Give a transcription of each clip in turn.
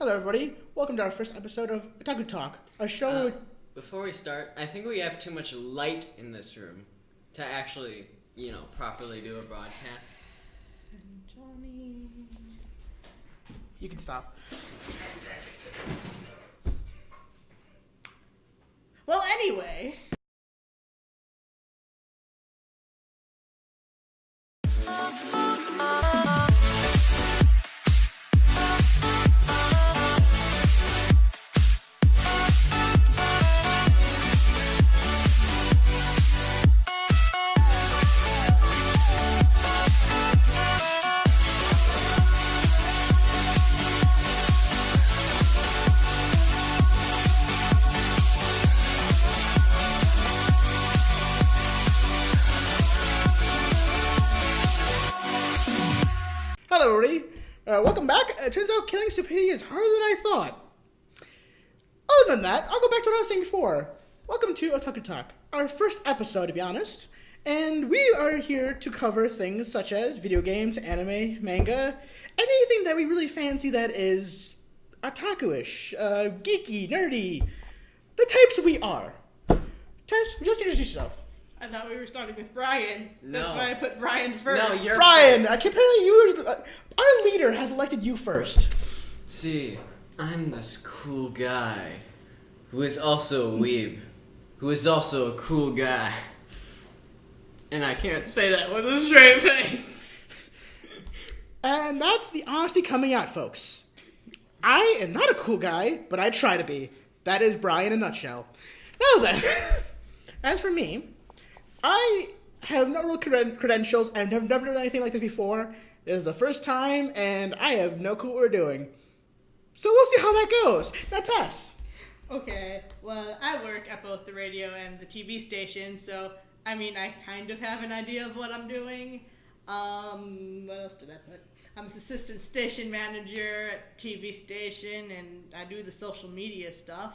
Hello, everybody. Welcome to our first episode of Otaku Talk, a show. Before we start, I think we have too much light in this room to actually, properly do a broadcast. Johnny, you can stop. Well, anyway. Hello, everybody. Welcome back. It turns out killing stupidity is harder than I thought. Other than that, I'll go back to what I was saying before. Welcome to Otaku Talk, our first episode, to be honest. And we are here to cover things such as video games, anime, manga, anything that we really fancy that is otaku-ish, geeky, nerdy, the types we are. Tess, would you like to introduce yourself? I thought we were starting with Brian. No. That's why I put Brian first. No, you're Brian, apparently you were our leader has elected you first. See, I'm this cool guy who is also a weeb, who is also a cool guy. And I can't say that with a straight face. And that's the honesty coming out, folks. I am not a cool guy, but I try to be. That is Brian in a nutshell. Now then, as for me, I have no real credentials. I've never done anything like this before. This is the first time, and I have no clue what we're doing. So we'll see how that goes. Now, Tess. Okay, well, I work at both the radio and the TV station, so, I kind of have an idea of what I'm doing. What else did I put? I'm the assistant station manager at TV station, and I do the social media stuff.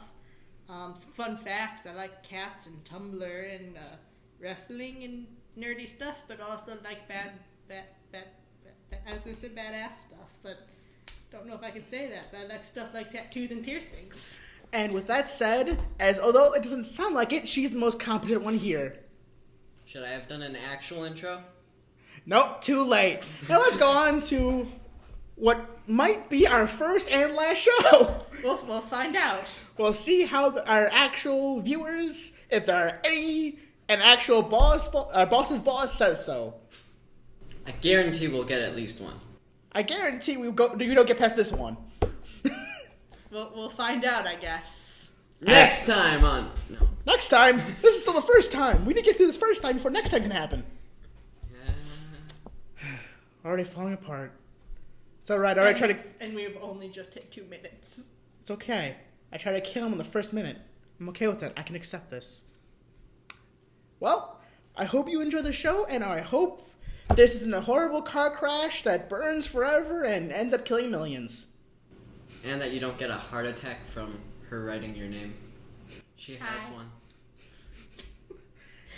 Some fun facts, I like cats and Tumblr and, wrestling and nerdy stuff, but also like I was going to say badass stuff, but don't know if I can say that, but I like stuff like tattoos and piercings. And with that said, although it doesn't sound like it, she's the most competent one here. Should I have done an actual intro? Nope, too late. Now let's go on to what might be our first and last show. We'll find out. We'll see how our actual viewers, if there are any, an actual boss's boss says so. I guarantee we'll get at least one. I guarantee we don't get past this one. We'll find out, I guess. Next time on... No. Next time? This is still the first time. We need to get through this first time before next time can happen. Already falling apart. It's alright, try to... And we've only just hit 2 minutes. It's okay. I try to kill him in the first minute. I'm okay with that. I can accept this. Well, I hope you enjoy the show, and I hope this isn't a horrible car crash that burns forever and ends up killing millions. And that you don't get a heart attack from her writing your name. She has Hi. one.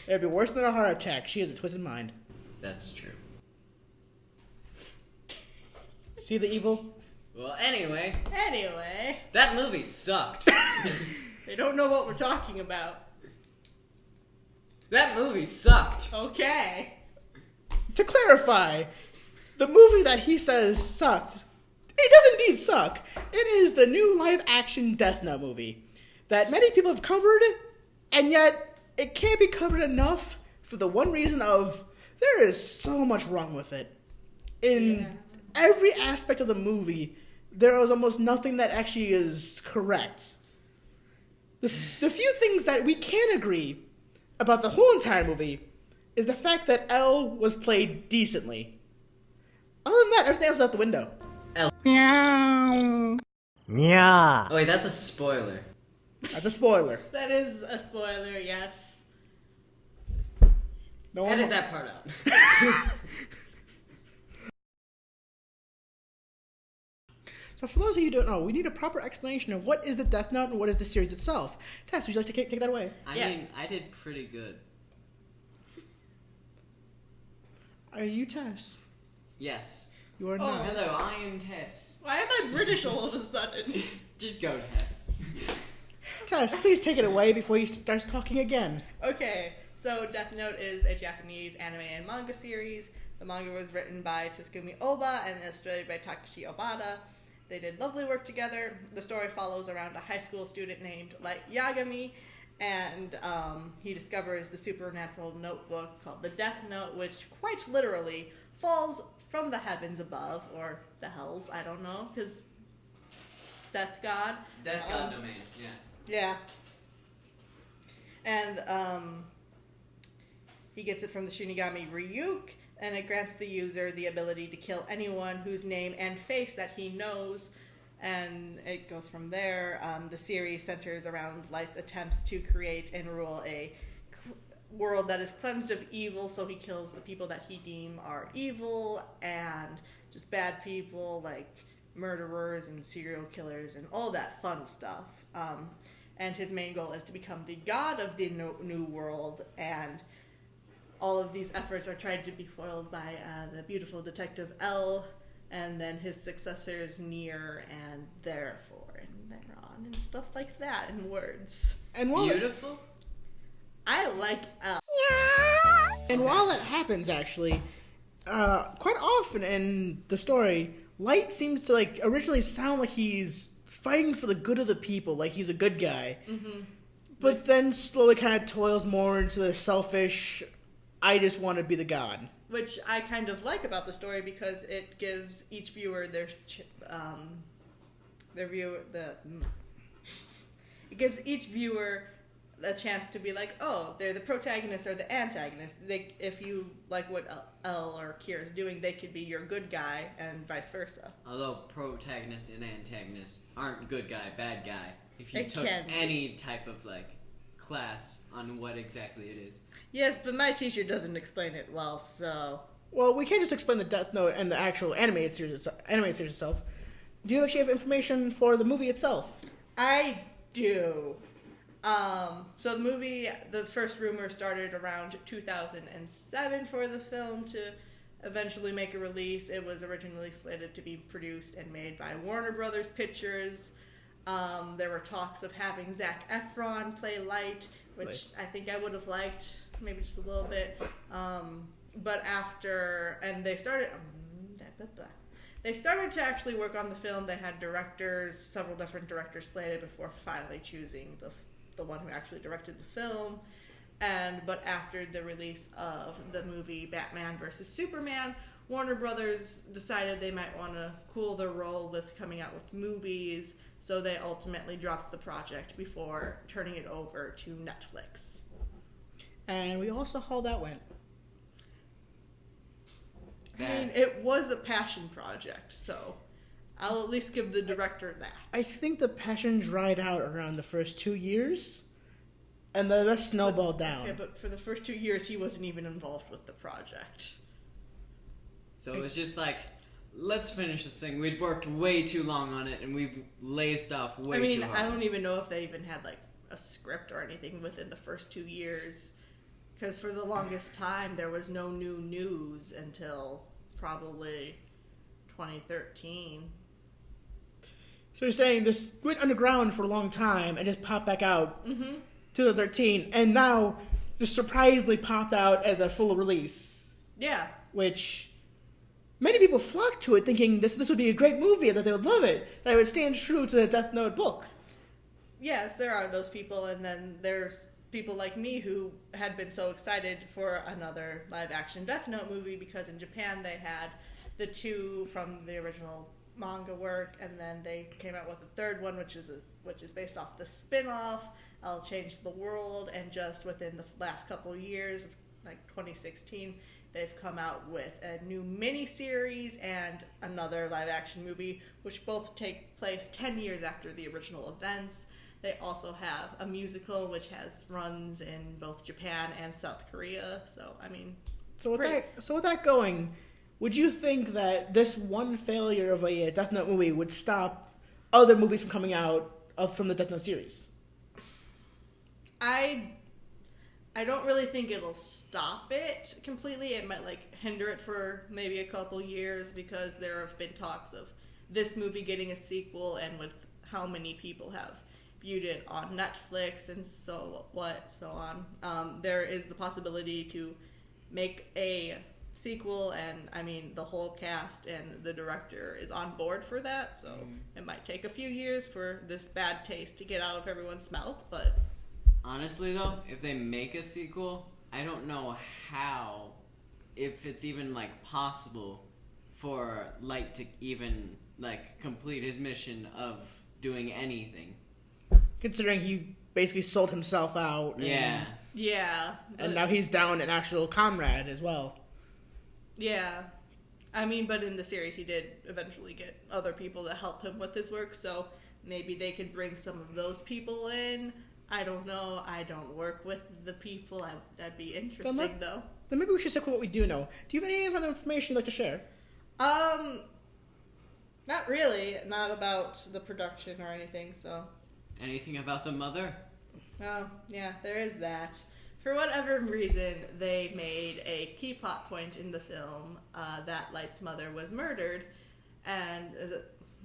It'd be worse than a heart attack. She has a twisted mind. That's true. See the evil? Well, anyway, that movie sucked. They don't know what we're talking about. That movie sucked. Okay. To clarify, the movie that he says sucked, it does indeed suck. It is the new live-action Death Note movie that many people have covered, and yet it can't be covered enough for the one reason of there is so much wrong with it. In every aspect of the movie, there is almost nothing that actually is correct. The few things that we can agree about the whole entire movie is the fact that L was played decently. Other than that, everything else is out the window. L. Meow. Yeah. Oh wait, that's a spoiler. That's a spoiler. That is a spoiler, yes. No one Edit that part out. So for those of you who don't know, we need a proper explanation of what is the Death Note and what is the series itself. Tess, would you like to take that away? I did pretty good. Are you Tess? Yes. You are Oh. not. Hello, I am Tess. Why am I British all of a sudden? Just go, Tess. Tess, please take it away before he starts talking again. Okay, so Death Note is a Japanese anime and manga series. The manga was written by Tsukumi Oba and illustrated by Takashi Obata. They did lovely work together. The story follows around a high school student named Light Yagami, and he discovers the supernatural notebook called the Death Note, which quite literally falls from the heavens above, or the hells, I don't know, because Death God. Death God domain, yeah. Yeah. And he gets it from the Shinigami Ryuk, and it grants the user the ability to kill anyone whose name and face that he knows, and it goes from there. The series centers around Light's attempts to create and rule a world that is cleansed of evil, so he kills the people that he deems are evil, and just bad people like murderers and serial killers and all that fun stuff. And his main goal is to become the god of the new world, and all of these efforts are tried to be foiled by the beautiful detective L, and then his successors Nier and Therefore and Theron and stuff like that in words. And while Beautiful? I like L. And while that happens, actually, quite often in the story, Light seems to like originally sound like he's fighting for the good of the people, like he's a good guy. Mm-hmm. But then slowly kind of toils more into the selfish, I just want to be the god. Which I kind of like about the story because it gives each viewer it gives each viewer a chance to be like, oh, they're the protagonist or the antagonist. If you like what Elle or Kira is doing, they could be your good guy and vice versa. Although protagonist and antagonist aren't good guy, bad guy. If you It took can be. any type of like class on what exactly it is. Yes, but my teacher doesn't explain it well, so... Well, we can't just explain the Death Note and the actual animated series itself. Do you actually have information for the movie itself? I do. So the movie, the first rumor started around 2007 for the film to eventually make a release. It was originally slated to be produced and made by Warner Brothers Pictures. There were talks of having Zac Efron play Light, which I think I would have liked, maybe just a little bit. But after, and they started to actually work on the film. They had several different directors slated before finally choosing the one who actually directed the film. But after the release of the movie Batman vs. Superman, Warner Brothers decided they might want to cool their roll with coming out with movies, so they ultimately dropped the project before turning it over to Netflix. And we all saw how that went. I mean, it was a passion project, so I'll at least give the director that. I think the passion dried out around the first 2 years, and the rest snowballed down. Okay, but for the first 2 years, he wasn't even involved with the project. So it was just like, let's finish this thing. We've worked way too long on it, and we've laced off way too hard. I don't even know if they even had like a script or anything within the first 2 years. Because for the longest time, there was no new news until probably 2013. So you're saying this went underground for a long time and just popped back out 2013, and now just surprisingly popped out as a full release. Yeah. Which many people flocked to it thinking this would be a great movie, that they would love it, that it would stand true to the Death Note book. Yes, there are those people, and then there's people like me who had been so excited for another live-action Death Note movie because in Japan they had the two from the original manga work, and then they came out with a third one, which is based off the spin-off, I'll Change the World, and just within the last couple of years, like 2016, they've come out with a new mini-series and another live-action movie, which both take place 10 years after the original events. They also have a musical which runs in both Japan and South Korea. So, I mean, So with that going, would you think that this one failure of a Death Note movie would stop other movies from coming out from the Death Note series? I don't really think it'll stop it completely. It might hinder it for maybe a couple years because there have been talks of this movie getting a sequel and with how many people have viewed it on Netflix and so on, there is the possibility to make a sequel, and I mean the whole cast and the director is on board for that, so it might take a few years for this bad taste to get out of everyone's mouth, but honestly though, if they make a sequel, I don't know how, if it's even like possible for Light to even like complete his mission of doing anything, considering he basically sold himself out. Yeah. And now he's down an actual comrade as well. Yeah. I mean, but in the series he did eventually get other people to help him with his work, so maybe they could bring some of those people in. I don't know. I don't work with the people. That'd be interesting, though. Then maybe we should stick with what we do know. Do you have any other information you'd like to share? Not really. Not about the production or anything, so. Anything about the mother? Oh, yeah, there is that. For whatever reason, they made a key plot point in the film that Light's mother was murdered, and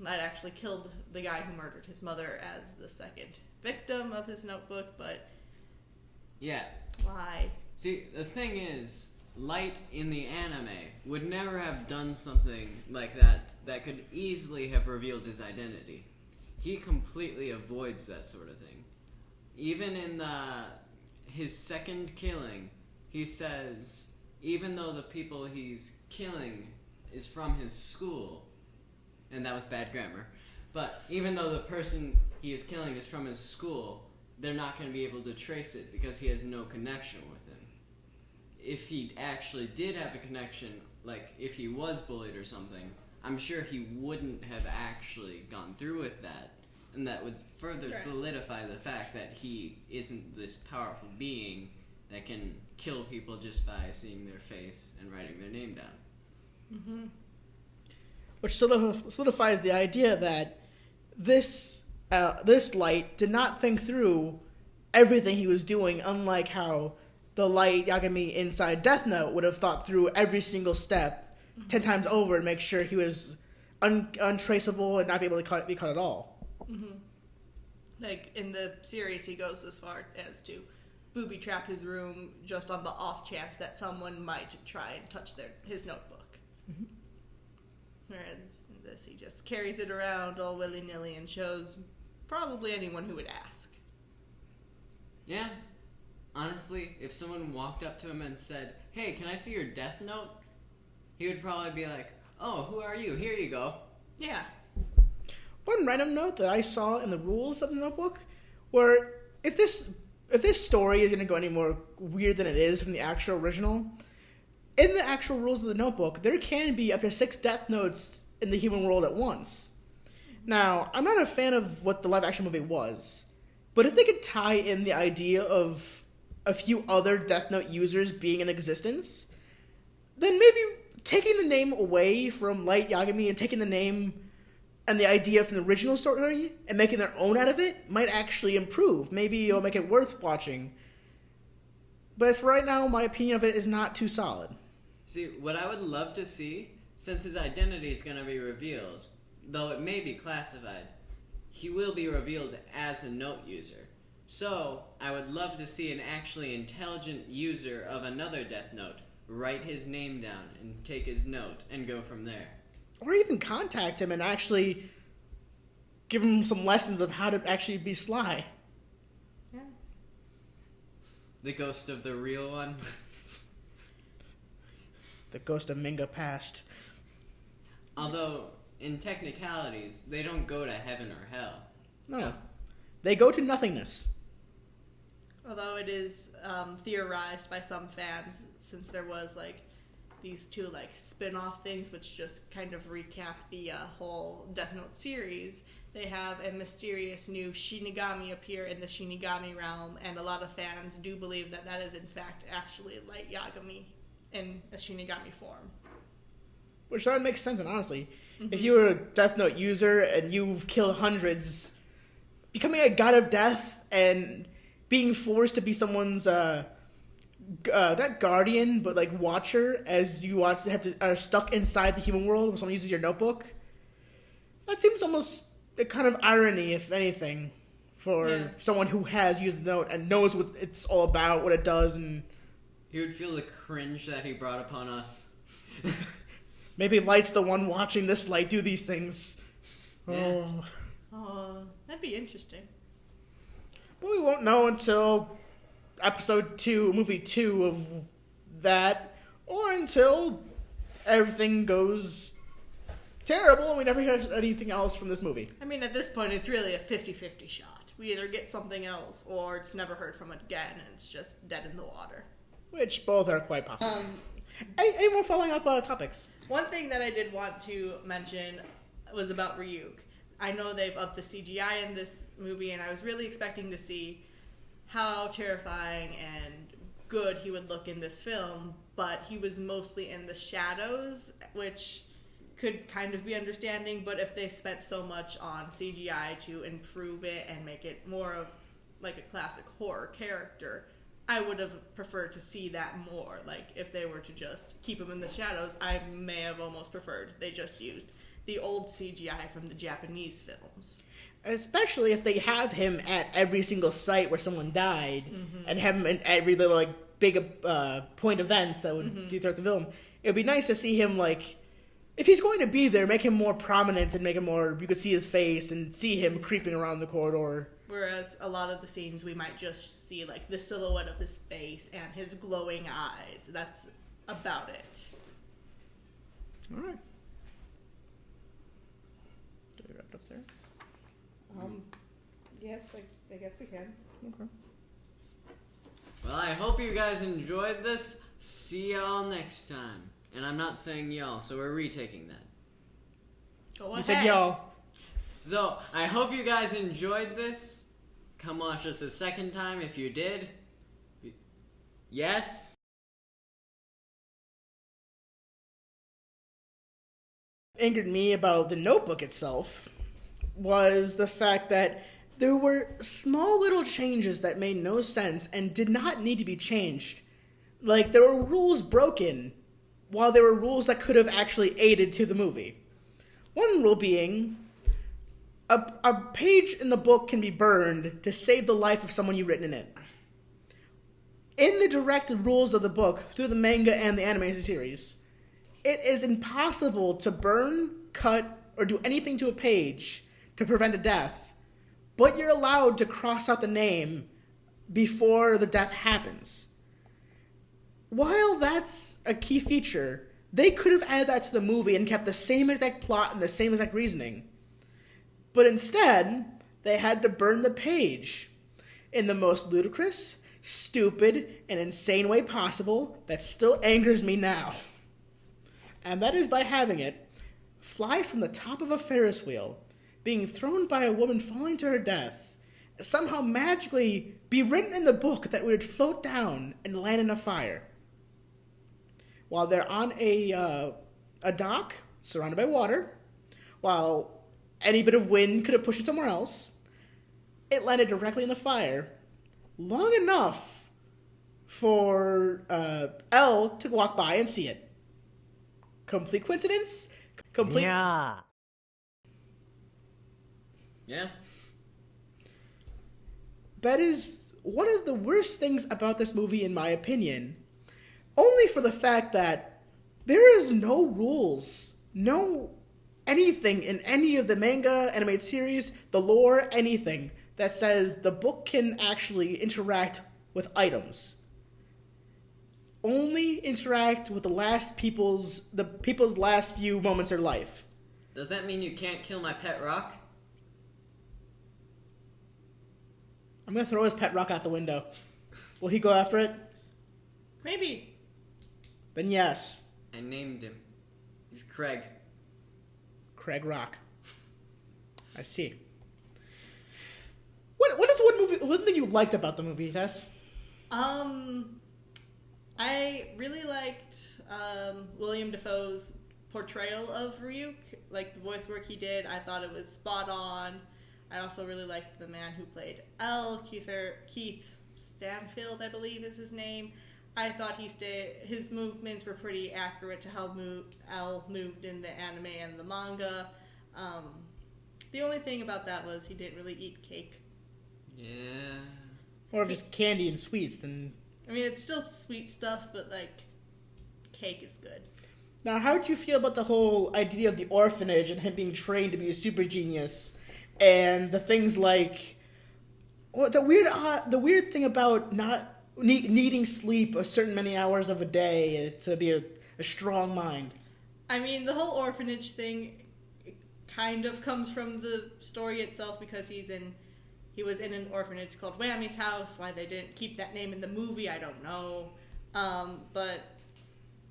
Light actually killed the guy who murdered his mother as the second victim of his notebook, but... Yeah. Why? See, the thing is, Light in the anime would never have done something like that could easily have revealed his identity. He completely avoids that sort of thing. Even in his second killing, he says, even though the people he's killing is from his school, and that was bad grammar, but even though the person he is killing is from his school, they're not going to be able to trace it because he has no connection with him. If he actually did have a connection, like if he was bullied or something, I'm sure he wouldn't have actually gone through with that. And that would further solidify the fact that he isn't this powerful being that can kill people just by seeing their face and writing their name down. Mm-hmm. Which solidifies the idea that this Light did not think through everything he was doing, unlike how the Light Yagami inside Death Note would have thought through every single step 10 times over to make sure he was untraceable and not be able to be caught at all. Mm-hmm. Like, in the series, he goes as far as to booby trap his room just on the off chance that someone might try and touch his notebook. Mm-hmm. Whereas in this, he just carries it around all willy-nilly and shows probably anyone who would ask. Yeah. Honestly, if someone walked up to him and said, "Hey, can I see your death note?" he would probably be like, "Oh, who are you? Here you go." Yeah. One random note that I saw in the rules of the notebook, where if this story is going to go any more weird than it is from the actual original, in the actual rules of the notebook, there can be up to 6 death notes in the human world at once. Now, I'm not a fan of what the live-action movie was, but if they could tie in the idea of a few other Death Note users being in existence, then maybe taking the name away from Light Yagami and taking the name and the idea from the original story and making their own out of it might actually improve. Maybe it'll make it worth watching. But as for right now, my opinion of it is not too solid. See, what I would love to see, since his identity is going to be revealed, though it may be classified, he will be revealed as a note user. So, I would love to see an actually intelligent user of another Death Note write his name down and take his note and go from there. Or even contact him and actually give him some lessons of how to actually be sly. Yeah. The ghost of the real one. The ghost of Minga past. Although, in technicalities, they don't go to heaven or hell. No. They go to nothingness. Although it is theorized by some fans, since there was these 2 spin-off things which just kind of recap the whole Death Note series, they have a mysterious new Shinigami appear in the Shinigami realm, and a lot of fans do believe that that is in fact actually Light Yagami in a Shinigami form. Which that makes sense, and honestly, if you were a Death Note user and you've killed hundreds, becoming a god of death and being forced to be someone's not guardian, but watcher, as you are stuck inside the human world when someone uses your notebook, That seems almost a kind of irony, if anything, for Yeah. someone who has used the note and knows what it's all about, what it does, and He would feel the cringe that he brought upon us. maybe Light's the one watching this Light do these things. Yeah. Oh. Oh, that'd be interesting. But we won't know until episode 2, movie 2 of that, or until everything goes terrible and we never hear anything else from this movie. I mean, at this point, it's really a 50-50 shot. We either get something else, or it's never heard from again, and it's just dead in the water. Which both are quite possible. Any more following up topics? One thing that I did want to mention was about Ryuk. I know they've upped the CGI in this movie, and I was really expecting to see how terrifying and good he would look in this film, but he was mostly in the shadows, which could kind of be understanding, but if they spent so much on CGI to improve it and make it more of like a classic horror character, I would have preferred to see that more. Like, if they were to just keep him in the shadows, I may have almost preferred they just used the old CGI from the Japanese films. Especially if they have him at every single site where someone died, and have him in every little like big point events that would be throughout the film. It would be nice to see him, like, if he's going to be there, make him more prominent and make him more, you could see his face and see him creeping around the corridor. Whereas a lot of the scenes we might just see like the silhouette of his face and his glowing eyes. That's about it. All right. Do we wrap it up there? Yes, I guess we can. Okay. Well, I hope you guys enjoyed this. See y'all next time. And I'm not saying y'all, so we're retaking that. Go You ahead. said y'all. So, I hope you guys enjoyed this. Come watch us a second time if you did. Yes? Angered me about the Notebook itself was the fact that there were small little changes that made no sense and did not need to be changed. Like, there were rules broken, while there were rules that could have actually aided to the movie. One rule being, a page in the book can be burned to save the life of someone you've written in it. In the direct rules of the book, through the manga and the anime series, it is impossible to burn, cut, or do anything to a page to prevent a death, but you're allowed to cross out the name before the death happens. While that's a key feature, they could have added that to the movie and kept the same exact plot and the same exact reasoning. But instead, they had to burn the page in the most ludicrous, stupid, and insane way possible that still angers me now. And that is by having it fly from the top of a Ferris wheel, being thrown by a woman falling to her death, somehow magically be written in the book that would float down and land in a fire. While they're on a dock surrounded by water, while any bit of wind could have pushed it somewhere else, it landed directly in the fire, long enough for Elle to walk by and see it. Complete coincidence? Complete. Yeah. That is one of the worst things about this movie, in my opinion. Only for the fact that there is no rules, no anything in any of the manga, animated series, the lore, anything that says the book can actually interact with items. Only interact with the people's last few moments of their life. Does that mean you can't kill my pet rock? I'm gonna throw his pet rock out the window. Will he go after it? Maybe. Then yes. I named him. He's Craig. Craig Rock. I see. What is one thing you liked about the movie, Tess? I really liked William Dafoe's portrayal of Ryuk. Like, the voice work he did, I thought it was spot on. I also really liked the man who played L, Keith Stanfield, I believe is his name. I thought his movements were pretty accurate to how L moved in the anime and the manga. The only thing about that was he didn't really eat cake. Yeah. More of just candy and sweets than... I mean, it's still sweet stuff, but, like, cake is good. Now, how did you feel about the whole idea of the orphanage and him being trained to be a super genius, and the things like, well, the weird thing about not needing sleep a certain many hours of a day to be a strong mind? I mean, the whole orphanage thing kind of comes from the story itself because he was in an orphanage called Whammy's House. Why they didn't keep that name in the movie, I don't know. But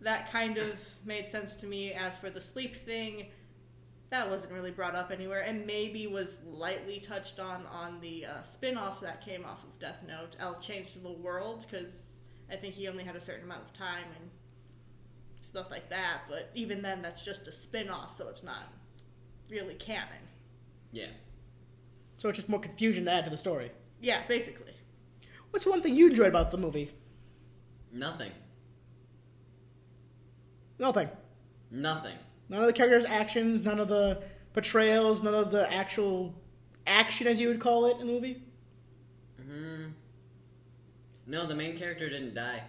that kind of made sense to me. As for the sleep thing, that wasn't really brought up anywhere, and maybe was lightly touched on the spin-off that came off of Death Note, I'll Change the World, because I think he only had a certain amount of time and stuff like that, but even then, that's just a spin-off, so it's not really canon. Yeah. So it's just more confusion to add to the story. Yeah, basically. What's one thing you enjoyed about the movie? Nothing. Nothing. Nothing. None of the characters' actions, none of the portrayals, none of the actual action, as you would call it, in the movie? No, the main character didn't die.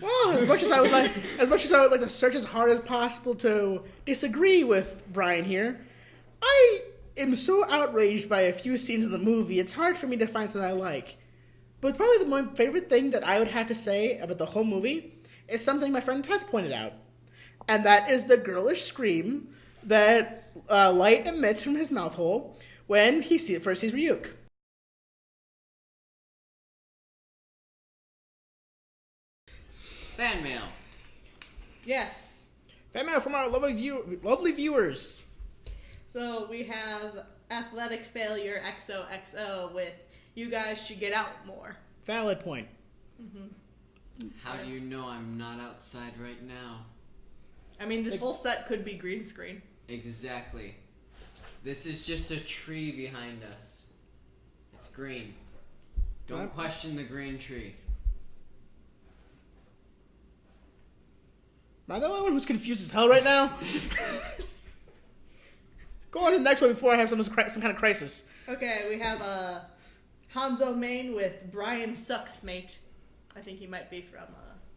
Well, as much as I would like to search as hard as possible to disagree with Brian here, I am so outraged by a few scenes in the movie, it's hard for me to find something I like. But probably my favorite thing that I would have to say about the whole movie is something my friend Tess pointed out. And that is the girlish scream that Light emits from his mouth hole when he first sees Ryuk. Fan mail. Yes. Fan mail from our lovely viewers. So we have Athletic Failure XOXO with "You guys should get out more." Valid point. How do you know I'm not outside right now? I mean, this whole set could be green screen. Exactly. This is just a tree behind us. It's green. Don't question the green tree. Am I the only one who's confused as hell right now? Go on to the next one before I have some kind of crisis. Okay, we have Hanzo Main with Brian Sucks Mate. I think he might be from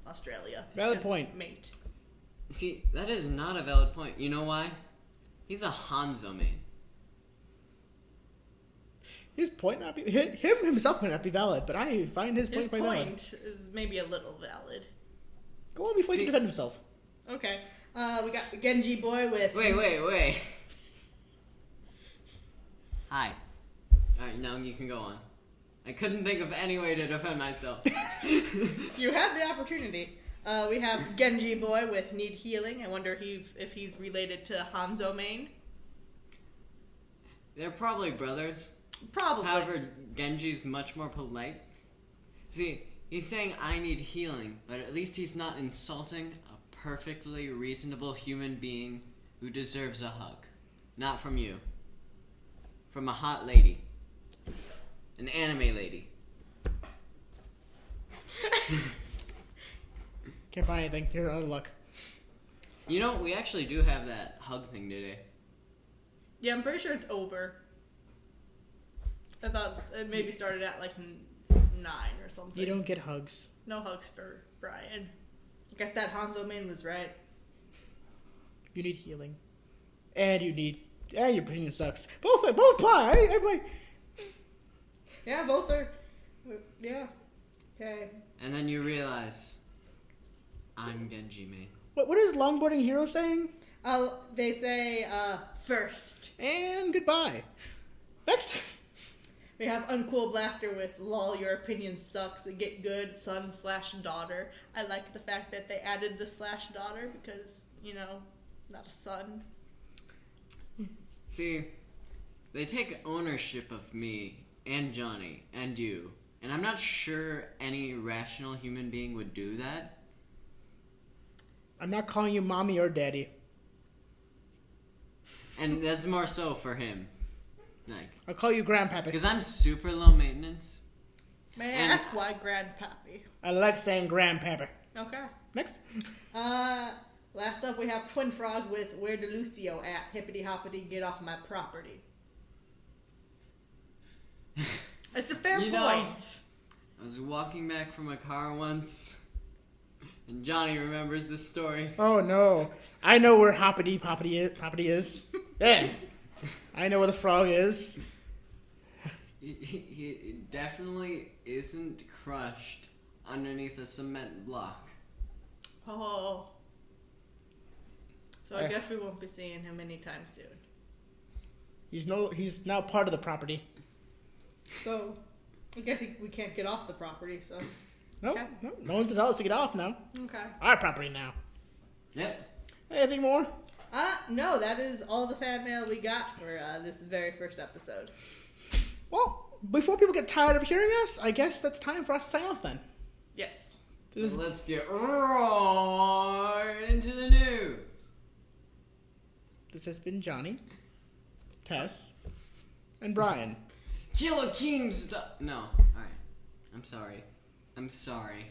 Australia. Valid point. Mate. See, that is not a valid point. You know why? He's a Hanzo main. His point not be him himself might not be valid, but I find his point quite valid. His point is maybe a little valid. Go on before he can defend himself. Okay. We got Genji Boy with... Wait. Hi. Alright, now you can go on. I couldn't think of any way to defend myself. You had the opportunity. We have Genji Boy with Need Healing. I wonder if he's related to Hanzo Main. They're probably brothers. Probably. However, Genji's much more polite. See, he's saying I need healing, but at least he's not insulting a perfectly reasonable human being who deserves a hug. Not from you. From a hot lady. An anime lady. Can't find anything. You're out of luck. You know, we actually do have that hug thing today. Yeah, I'm pretty sure it's over. I thought it maybe started at like 9 or something. You don't get hugs. No hugs for Brian. I guess that Hanzo Main was right. You need healing. And your opinion sucks. Both apply. I play. Yeah, both are. Yeah. Okay. And then you realize, I'm Genji main. What is Longboarding Hero saying? They say, first. And goodbye. Next. We have Uncool Blaster with "Lol, your opinion sucks. Get good, son/daughter." I like the fact that they added the /daughter because, not a son. See, they take ownership of me and Johnny and you, and I'm not sure any rational human being would do that. I'm not calling you mommy or daddy. And that's more so for him. Like, I'll call you grandpappy. because I'm super low maintenance. May I ask why Grandpappy? I like saying grandpappy. Okay. Next. Last up, we have Twin Frog with Where DeLucio at? Hippity hoppity, get off my property. It's a fair point. I was walking back from a car once, and Johnny remembers this story. Oh no, I know where Hoppity Poppity is. Yeah, I know where the frog is. He definitely isn't crushed underneath a cement block. Oh. So I guess we won't be seeing him anytime soon. He's now part of the property. So, I guess we can't get off the property, so. No, Okay. no one to tell us to get off now. Okay. Our property now. Yep. Anything more? No, that is all the fan mail we got for this very first episode. Well, before people get tired of hearing us, I guess that's time for us to sign off then. Yes. Let's get right into the news. This has been Johnny, Tess, and Brian. Killer King stuff. No. Alright. I'm sorry.